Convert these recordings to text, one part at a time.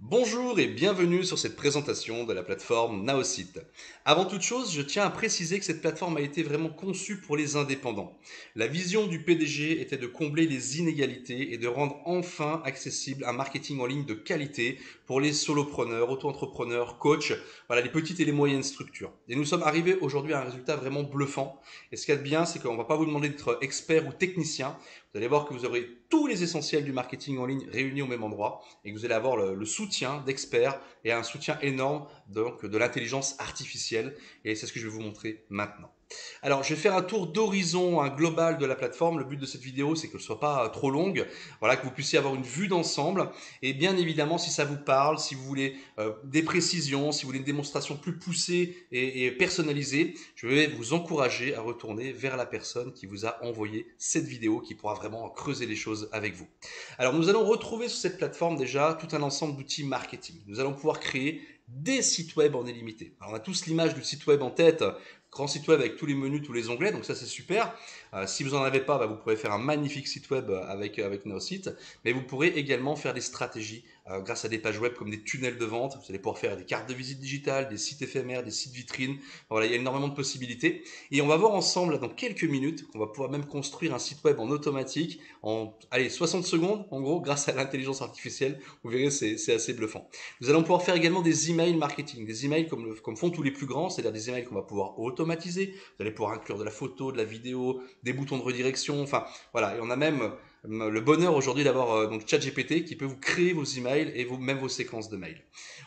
Bonjour et bienvenue sur cette présentation de la plateforme Naosite. Avant toute chose, je tiens à préciser que cette plateforme a été vraiment conçue pour les indépendants. La vision du PDG était de combler les inégalités et de rendre enfin accessible un marketing en ligne de qualité pour les solopreneurs, auto-entrepreneurs, coachs, voilà, les petites et les moyennes structures. Et nous sommes arrivés aujourd'hui à un résultat vraiment bluffant. Et ce qu'il y a de bien, c'est qu'on ne va pas vous demander d'être expert ou technicien. Vous allez voir que vous aurez tous les essentiels du marketing en ligne réunis au même endroit et que vous allez avoir le soutien d'experts et un soutien énorme donc, de l'intelligence artificielle. Et c'est ce que je vais vous montrer maintenant. Alors, je vais faire un tour d'horizon, un global de la plateforme. Le but de cette vidéo, c'est qu'elle ne soit pas trop longue. Voilà, que vous puissiez avoir une vue d'ensemble. Et bien évidemment, si ça vous parle, si vous voulez des précisions, si vous voulez une démonstration plus poussée et personnalisée, je vais vous encourager à retourner vers la personne qui vous a envoyé cette vidéo, qui pourra vraiment creuser les choses avec vous. Alors, nous allons retrouver sur cette plateforme déjà tout un ensemble d'outils marketing. Nous allons pouvoir créer des sites web en illimité. Alors, on a tous l'image du site web en tête, grand site web avec tous les menus, tous les onglets, donc ça c'est super. Si vous n'en avez pas, vous pourrez faire un magnifique site web avec Naosite, mais vous pourrez également faire des stratégies grâce à des pages web comme des tunnels de vente. Vous allez pouvoir faire des cartes de visite digitales, des sites éphémères, des sites vitrines. Voilà, il y a énormément de possibilités. Et on va voir ensemble là, dans quelques minutes qu'on va pouvoir même construire un site web en automatique en 60 secondes en gros grâce à l'intelligence artificielle. Vous verrez, c'est assez bluffant. Nous allons pouvoir faire également des emails marketing, des emails comme font tous les plus grands, c'est-à-dire des emails qu'on va pouvoir automatiser. Vous allez pouvoir inclure de la photo, de la vidéo, des boutons de redirection, enfin voilà. Et on a même le bonheur aujourd'hui d'avoir donc ChatGPT qui peut vous créer vos emails et même vos séquences de mails.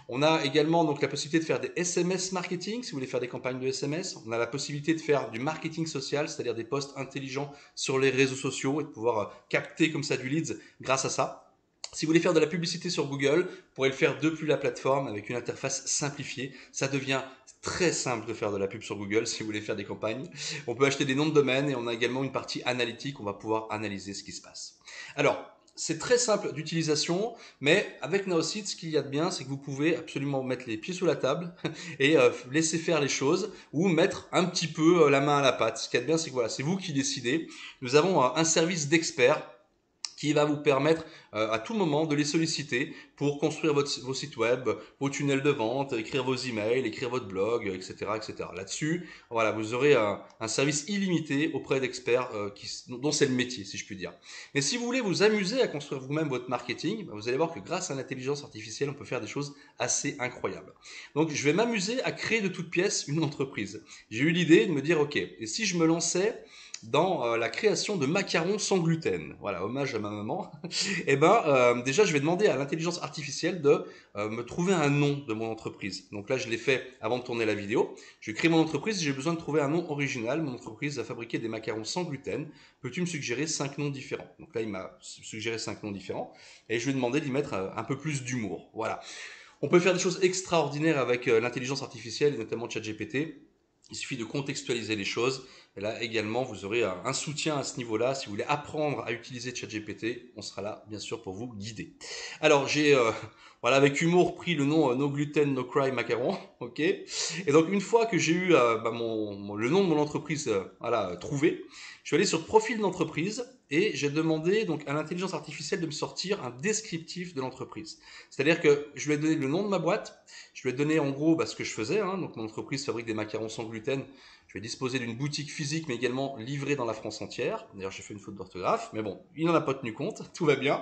On a également donc la possibilité de faire des SMS marketing si vous voulez faire des campagnes de SMS. On a la possibilité de faire du marketing social, c'est-à-dire des posts intelligents sur les réseaux sociaux et de pouvoir capter comme ça du leads grâce à ça. Si vous voulez faire de la publicité sur Google, vous pourrez le faire depuis la plateforme avec une interface simplifiée. Ça devient très simple de faire de la pub sur Google si vous voulez faire des campagnes. On peut acheter des noms de domaine et on a également une partie analytique. On va pouvoir analyser ce qui se passe. Alors, c'est très simple d'utilisation, mais avec Naosite, ce qu'il y a de bien, c'est que vous pouvez absolument mettre les pieds sous la table et laisser faire les choses ou mettre un petit peu la main à la pâte. Ce qu'il y a de bien, c'est que voilà, c'est vous qui décidez. Nous avons un service d'experts qui va vous permettre à tout moment de les solliciter pour construire vos sites web, vos tunnels de vente, écrire vos emails, écrire votre blog, etc. etc. Là-dessus, voilà, vous aurez un service illimité auprès d'experts dont c'est le métier, si je puis dire. Mais si vous voulez vous amuser à construire vous-même votre marketing, vous allez voir que grâce à l'intelligence artificielle, on peut faire des choses assez incroyables. Donc, je vais m'amuser à créer de toutes pièces une entreprise. J'ai eu l'idée de me dire, ok, et si je me lançais dans la création de macarons sans gluten. Voilà, hommage à ma maman. Et déjà, je vais demander à l'intelligence artificielle de me trouver un nom de mon entreprise. Donc là, je l'ai fait avant de tourner la vidéo. Je crée mon entreprise, j'ai besoin de trouver un nom original. Mon entreprise va fabriquer des macarons sans gluten. Peux-tu me suggérer 5 noms différents? Donc là, il m'a suggéré 5 noms différents. Et je lui ai demandé d'y mettre un peu plus d'humour. Voilà. On peut faire des choses extraordinaires avec l'intelligence artificielle, et notamment ChatGPT. Il suffit de contextualiser les choses. Et là également, vous aurez un soutien à ce niveau-là. Si vous voulez apprendre à utiliser ChatGPT, on sera là, bien sûr, pour vous guider. Alors, j'ai, voilà, avec humour, pris le nom No Gluten, No Cry Macaron. Ok. Et donc, une fois que j'ai eu le nom de mon entreprise voilà, trouvé, je suis allé sur profil d'entreprise et j'ai demandé donc à l'intelligence artificielle de me sortir un descriptif de l'entreprise. C'est-à-dire que je lui ai donné le nom de ma boîte, je lui ai donné en gros ce que je faisais. Donc mon entreprise fabrique des macarons sans gluten. Je vais disposer d'une boutique physique, mais également livrée dans la France entière. D'ailleurs, j'ai fait une faute d'orthographe, mais bon, il n'en a pas tenu compte, tout va bien.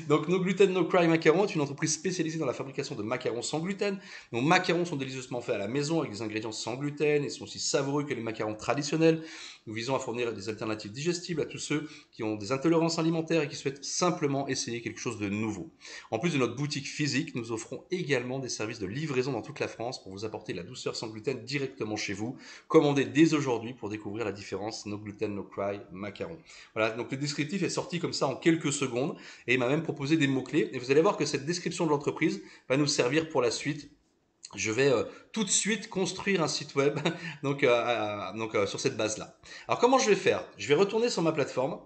Donc, No Gluten, No Cry Macarons est une entreprise spécialisée dans la fabrication de macarons sans gluten. Nos macarons sont délicieusement faits à la maison avec des ingrédients sans gluten. Ils sont aussi savoureux que les macarons traditionnels. Nous visons à fournir des alternatives digestibles à tous ceux qui ont des intolérances alimentaires et qui souhaitent simplement essayer quelque chose de nouveau. En plus de notre boutique physique, nous offrons également des services de livraison dans toute la France pour vous apporter la douceur sans gluten directement chez vous. Commandez dès aujourd'hui pour découvrir la différence No Gluten, No Cry Macaron. Voilà, donc le descriptif est sorti comme ça en quelques secondes et il m'a même proposé des mots-clés. Et vous allez voir que cette description de l'entreprise va nous servir pour la suite. Je vais tout de suite construire un site web sur cette base-là. Alors comment je vais faire? Je vais retourner sur ma plateforme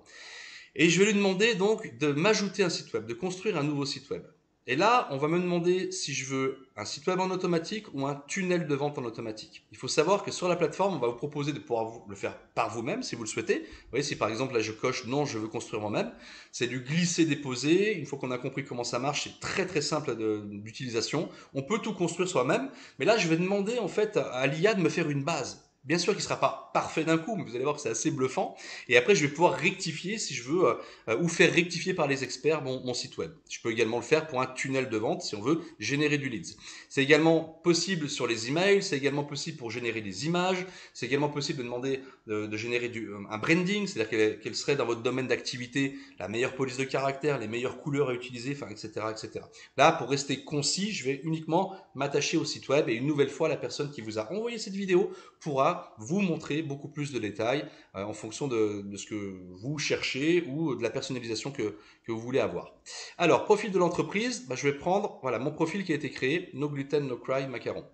et je vais lui demander donc de m'ajouter un site web, de construire un nouveau site web. Et là, on va me demander si je veux un site web en automatique ou un tunnel de vente en automatique. Il faut savoir que sur la plateforme, on va vous proposer de pouvoir le faire par vous-même si vous le souhaitez. Vous voyez, si par exemple là je coche non, je veux construire moi-même, c'est du glisser-déposer. Une fois qu'on a compris comment ça marche, c'est très très simple d'utilisation. On peut tout construire soi-même, mais là je vais demander en fait à l'IA de me faire une base. Bien sûr qu'il ne sera pas parfait d'un coup, mais vous allez voir que c'est assez bluffant. Et après, je vais pouvoir rectifier si je veux, ou faire rectifier par les experts mon site web. Je peux également le faire pour un tunnel de vente si on veut générer du leads. C'est également possible sur les emails, c'est également possible pour générer des images, c'est également possible de demander de générer un branding, c'est-à-dire quelle serait dans votre domaine d'activité la meilleure police de caractère, les meilleures couleurs à utiliser, enfin, etc., etc. Là, pour rester concis, je vais uniquement m'attacher au site web et une nouvelle fois, la personne qui vous a envoyé cette vidéo pourra vous montrer beaucoup plus de détails en fonction de ce que vous cherchez ou de la personnalisation que vous voulez avoir. Alors, profil de l'entreprise, je vais prendre voilà, mon profil qui a été créé, No Gluten, No Cry, Macaron.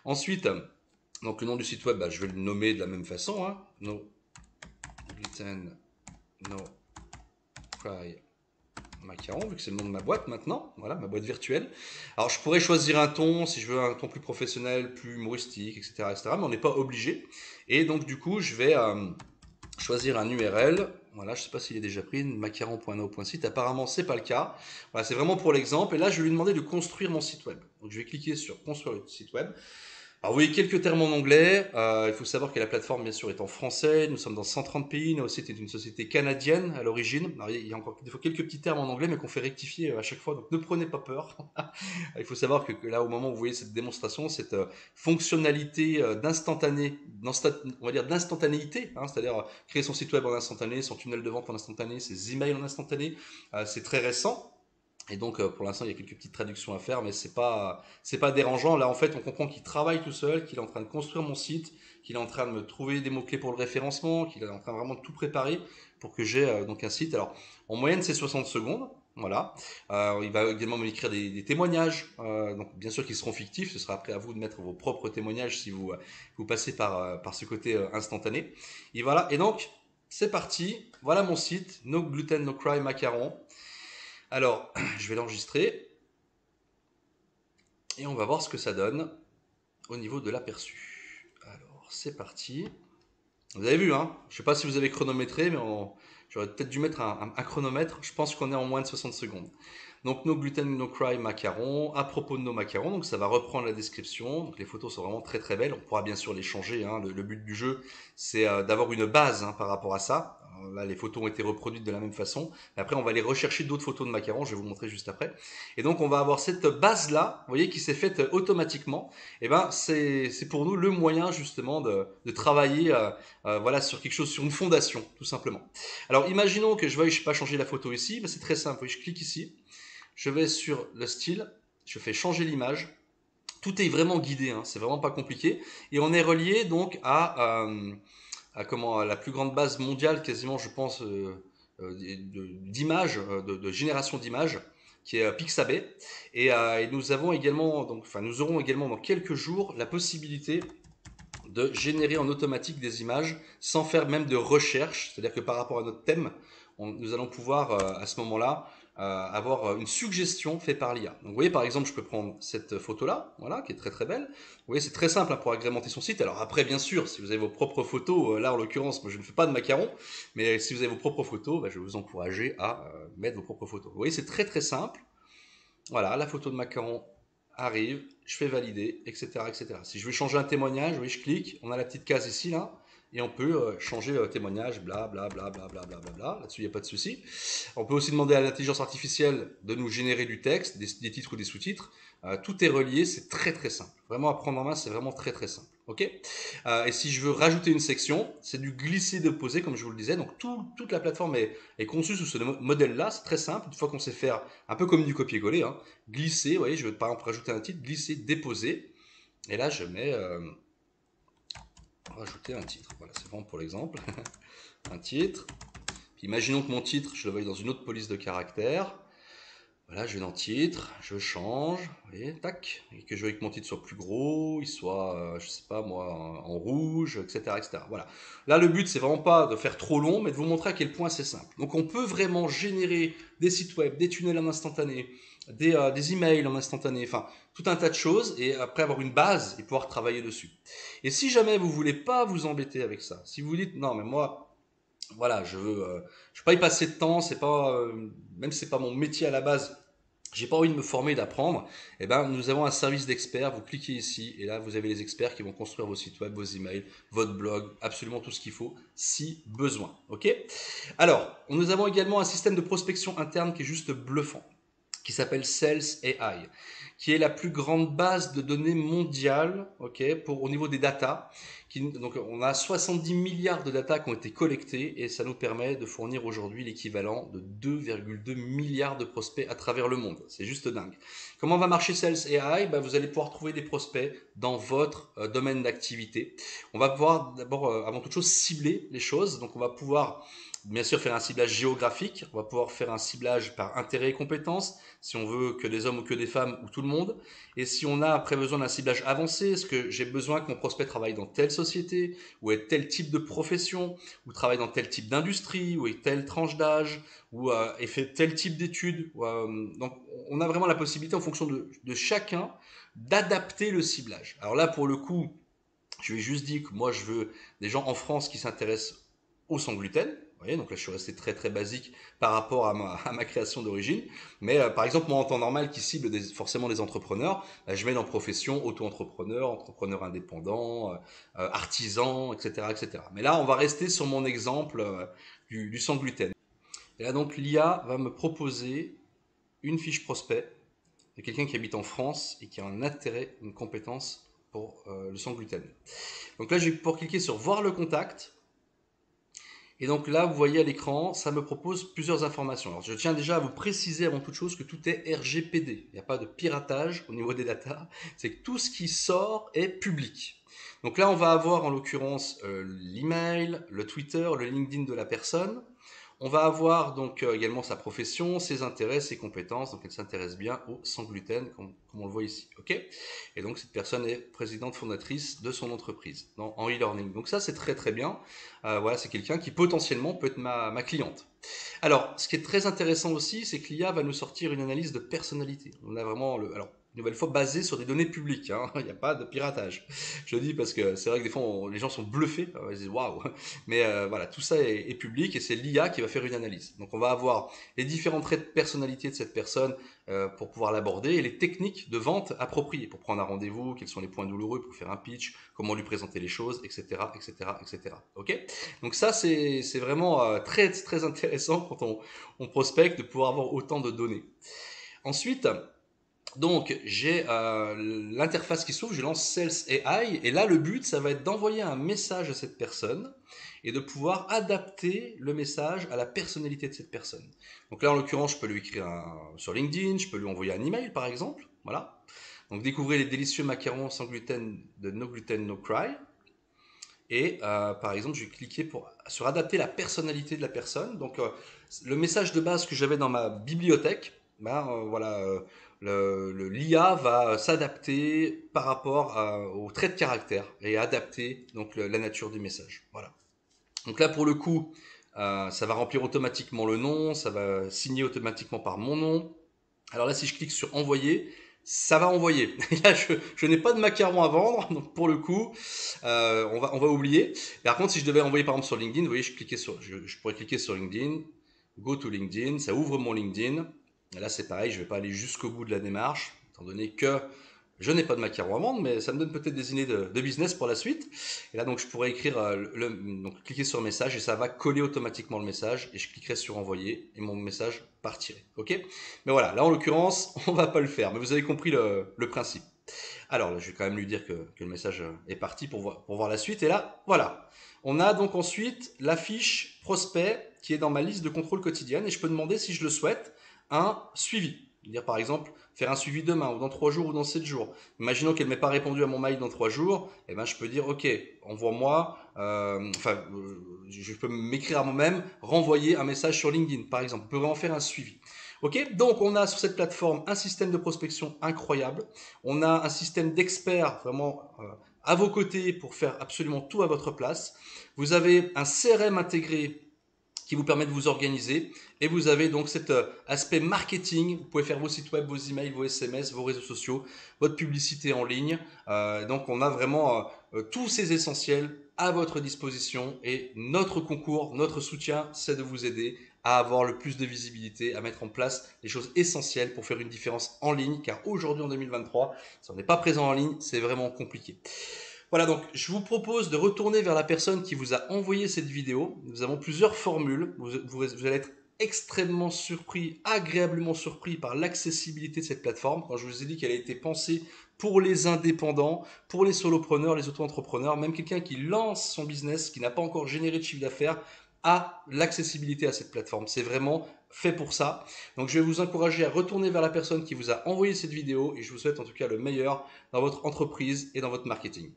Ensuite, donc le nom du site web, je vais le nommer de la même façon, hein, No Gluten, No Cry, Macaron, vu que c'est le nom de ma boîte maintenant, voilà, ma boîte virtuelle. Alors je pourrais choisir un ton, si je veux un ton plus professionnel, plus humoristique, etc., mais on n'est pas obligé. Et donc du coup, je vais choisir un URL. Voilà, je ne sais pas s'il est déjà pris, macaron.no.site. Apparemment, ce n'est pas le cas. Voilà, c'est vraiment pour l'exemple. Et là, je vais lui demander de construire mon site web. Donc je vais cliquer sur construire le site web. Alors, vous voyez quelques termes en anglais. Il faut savoir que la plateforme, bien sûr, est en français. Nous sommes dans 130 pays. Naosite est une société canadienne à l'origine. Il y a encore des fois quelques petits termes en anglais, mais qu'on fait rectifier à chaque fois. Donc, ne prenez pas peur. Il faut savoir que là, au moment où vous voyez cette démonstration, cette fonctionnalité on va dire d'instantanéité, hein, c'est-à-dire créer son site web en instantané, son tunnel de vente en instantané, ses emails en instantané, c'est très récent. Et donc, pour l'instant, il y a quelques petites traductions à faire, mais c'est pas dérangeant. Là, en fait, on comprend qu'il travaille tout seul, qu'il est en train de construire mon site, qu'il est en train de me trouver des mots-clés pour le référencement, qu'il est en train vraiment de tout préparer pour que j'ai donc un site. Alors, en moyenne, c'est 60 secondes. Voilà. Il va également me écrire des témoignages. Donc, bien sûr qu'ils seront fictifs. Ce sera après à vous de mettre vos propres témoignages si vous passez par ce côté instantané. Et voilà. Et donc, c'est parti. Voilà mon site. No Gluten, No Cry Macaron. Alors, je vais l'enregistrer et on va voir ce que ça donne au niveau de l'aperçu. Alors, c'est parti. Vous avez vu, hein? Je ne sais pas si vous avez chronométré, mais j'aurais peut-être dû mettre un chronomètre. Je pense qu'on est en moins de 60 secondes. Donc, No Gluten, No Cry macarons. À propos de nos macarons, donc ça va reprendre la description. Donc, les photos sont vraiment très très belles. On pourra bien sûr les changer, hein. Le but du jeu, c'est d'avoir une base par rapport à ça. Alors là, les photos ont été reproduites de la même façon. Après, on va aller rechercher d'autres photos de macarons. Je vais vous montrer juste après. Et donc, on va avoir cette base-là, vous voyez, qui s'est faite automatiquement. Et ben, c'est pour nous le moyen justement de travailler voilà, sur quelque chose, sur une fondation, tout simplement. Alors, imaginons que je veuille, je sais pas, changer la photo ici. Ben, c'est très simple. Je clique ici. Je vais sur le style, je fais changer l'image. Tout est vraiment guidé, hein, c'est vraiment pas compliqué. Et on est relié donc à la plus grande base mondiale, quasiment, je pense, d'images, de génération d'images, qui est Pixabay. Et nous avons également, donc, enfin, nous aurons également dans quelques jours la possibilité de générer en automatique des images sans faire même de recherche. C'est-à-dire que par rapport à notre thème, nous allons pouvoir à ce moment-là avoir une suggestion faite par l'IA. Donc vous voyez par exemple, je peux prendre cette photo-là, voilà, qui est très très belle. Vous voyez, c'est très simple pour agrémenter son site. Alors après, bien sûr, si vous avez vos propres photos, là en l'occurrence, moi je ne fais pas de macarons, mais si vous avez vos propres photos, je vais vous encourager à mettre vos propres photos. Vous voyez, c'est très très simple. Voilà, la photo de macaron arrive, je fais valider, etc., etc. Si je veux changer un témoignage, oui, je clique, on a la petite case ici, là, et on peut changer témoignage, bla bla bla bla bla bla bla bla. Là-dessus, il n'y a pas de souci. On peut aussi demander à l'intelligence artificielle de nous générer du texte, des titres ou des sous-titres. Tout est relié, c'est très très simple. Vraiment à prendre en main, c'est vraiment très très simple. Ok. Et si je veux rajouter une section, c'est du glisser-déposer, comme je vous le disais. Donc toute la plateforme est conçue sous ce modèle-là. C'est très simple. Une fois qu'on sait faire un peu comme du copier-coller, hein, glisser. Vous voyez, je veux par exemple rajouter un titre, glisser, déposer. Et là, je mets rajouter un titre. Voilà, c'est vraiment pour l'exemple. Un titre. Puis imaginons que mon titre, je le veuille dans une autre police de caractère. Voilà, je vais dans titre, je change, vous voyez, tac, et que je veux que mon titre soit plus gros, il soit, je sais pas moi, en rouge, etc., etc. Voilà. Là, le but, c'est vraiment pas de faire trop long, mais de vous montrer à quel point c'est simple. Donc, on peut vraiment générer des sites web, des tunnels en instantané, des emails en instantané, enfin, tout un tas de choses, et après avoir une base et pouvoir travailler dessus. Et si jamais vous voulez pas vous embêter avec ça, si vous dites, non, mais moi, voilà, je veux pas y passer de temps, c'est pas, même si c'est pas mon métier à la base, j'ai pas envie de me former, d'apprendre, eh ben, nous avons un service d'experts. Vous cliquez ici et là, vous avez les experts qui vont construire vos sites web, vos emails, votre blog, absolument tout ce qu'il faut, si besoin. Ok. Alors, nous avons également un système de prospection interne qui est juste bluffant, qui s'appelle Sales AI, qui est la plus grande base de données mondiale, ok, au niveau des data. Donc on a 70 milliards de data qui ont été collectés et ça nous permet de fournir aujourd'hui l'équivalent de 2,2 milliards de prospects à travers le monde. C'est juste dingue. Comment va marcher Sales AI? Vous allez pouvoir trouver des prospects dans votre domaine d'activité. On va pouvoir d'abord, avant toute chose, cibler les choses. Donc on va pouvoir bien sûr faire un ciblage géographique, on va pouvoir faire un ciblage par intérêt et compétences, si on veut que des hommes ou que des femmes ou tout le monde. Et si on a après besoin d'un ciblage avancé, est-ce que j'ai besoin que mon prospect travaille dans telle société, ou ait tel type de profession, ou travaille dans tel type d'industrie, ou ait telle tranche d'âge, ou ait fait tel type d'études. Donc on a vraiment la possibilité en fonction de chacun d'adapter le ciblage. Alors là pour le coup, je lui ai juste dit que moi, je veux des gens en France qui s'intéressent au sans gluten. Vous voyez, donc là, je suis resté très très basique par rapport à ma création d'origine. Mais par exemple, moi, en temps normal, qui cible forcément des entrepreneurs, je mets dans profession auto-entrepreneur, entrepreneur indépendant, artisan, etc., etc. Mais là, on va rester sur mon exemple du sans gluten. Et là, donc, l'IA va me proposer une fiche prospect de quelqu'un qui habite en France et qui a un intérêt, une compétence pour le sans gluten. Donc là, je vais pouvoir cliquer sur voir le contact. Et donc là, vous voyez à l'écran, ça me propose plusieurs informations. Alors, je tiens déjà à vous préciser avant toute chose que tout est RGPD. Il n'y a pas de piratage au niveau des datas. C'est que tout ce qui sort est public. Donc là, on va avoir en l'occurrence l'email, le Twitter, le LinkedIn de la personne. On va avoir donc également sa profession, ses intérêts, ses compétences. Donc elle s'intéresse bien au sans gluten, comme on le voit ici. Ok. Et donc cette personne est présidente fondatrice de son entreprise en e-learning. Donc ça c'est très très bien. Voilà, c'est quelqu'un qui potentiellement peut être ma cliente. Alors, ce qui est très intéressant aussi, c'est que l'IA va nous sortir une analyse de personnalité. On a vraiment alors une nouvelle fois basé sur des données publiques, hein. Il n'y a pas de piratage. Je le dis parce que c'est vrai que des fois les gens sont bluffés, ils disent waouh. Mais voilà, tout ça est public et c'est l'IA qui va faire une analyse. Donc on va avoir les différents traits de personnalité de cette personne pour pouvoir l'aborder et les techniques de vente appropriées pour prendre un rendez-vous, quels sont les points douloureux pour faire un pitch, comment lui présenter les choses, etc., etc., etc. Ok. Donc ça c'est vraiment très très intéressant quand on prospecte de pouvoir avoir autant de données. Ensuite, donc j'ai l'interface qui s'ouvre, je lance Sales AI et là le but ça va être d'envoyer un message à cette personne et de pouvoir adapter le message à la personnalité de cette personne. Donc là en l'occurrence je peux lui écrire sur LinkedIn, je peux lui envoyer un email par exemple, voilà. Donc découvrez les délicieux macarons sans gluten de No Gluten No Cry. Et par exemple, je vais cliquer sur adapter la personnalité de la personne. Donc, le message de base que j'avais dans ma bibliothèque, voilà, l'IA va s'adapter par rapport aux traits de caractère et adapter donc la nature du message. Voilà. Donc là, pour le coup, ça va remplir automatiquement le nom, ça va signer automatiquement par mon nom. Alors là, si je clique sur envoyer, ça va envoyer. Et là, je n'ai pas de macaron à vendre, donc pour le coup, on va oublier. Par contre, si je devais envoyer par exemple sur LinkedIn, vous voyez, je pourrais cliquer sur LinkedIn, go to LinkedIn, ça ouvre mon LinkedIn. Et là, c'est pareil, je ne vais pas aller jusqu'au bout de la démarche, étant donné que je n'ai pas de macaron à vendre, mais ça me donne peut-être des idées de business pour la suite. Et là, donc, je pourrais écrire, donc, cliquer sur message et ça va coller automatiquement le message. Et je cliquerai sur envoyer et mon message partirait. Ok. Mais voilà, là en l'occurrence, on va pas le faire. Mais vous avez compris le principe. Alors, là, je vais quand même lui dire que le message est parti pour voir la suite. Et là, voilà. On a donc ensuite la fiche prospect qui est dans ma liste de contrôle quotidienne et je peux demander si je le souhaite un suivi. Dire par exemple faire un suivi demain ou dans 3 jours ou dans 7 jours. Imaginons qu'elle ne m'ait pas répondu à mon mail dans 3 jours, et ben je peux dire ok, envoie-moi, je peux m'écrire à moi-même, renvoyer un message sur LinkedIn par exemple. On peut vraiment faire un suivi. Ok, donc on a sur cette plateforme un système de prospection incroyable. On a un système d'experts vraiment à vos côtés pour faire absolument tout à votre place. Vous avez un CRM intégré qui vous permet de vous organiser. Et vous avez donc cet aspect marketing. Vous pouvez faire vos sites web, vos emails, vos SMS, vos réseaux sociaux, votre publicité en ligne. Donc on a vraiment tous ces essentiels à votre disposition. Et notre concours, notre soutien, c'est de vous aider à avoir le plus de visibilité, à mettre en place les choses essentielles pour faire une différence en ligne. Car aujourd'hui, en 2023, si on n'est pas présent en ligne, c'est vraiment compliqué. Voilà, donc je vous propose de retourner vers la personne qui vous a envoyé cette vidéo. Nous avons plusieurs formules. Vous allez être extrêmement surpris, agréablement surpris par l'accessibilité de cette plateforme. Quand je vous ai dit qu'elle a été pensée pour les indépendants, pour les solopreneurs, les auto-entrepreneurs, même quelqu'un qui lance son business, qui n'a pas encore généré de chiffre d'affaires, a l'accessibilité à cette plateforme. C'est vraiment fait pour ça. Donc je vais vous encourager à retourner vers la personne qui vous a envoyé cette vidéo et je vous souhaite en tout cas le meilleur dans votre entreprise et dans votre marketing.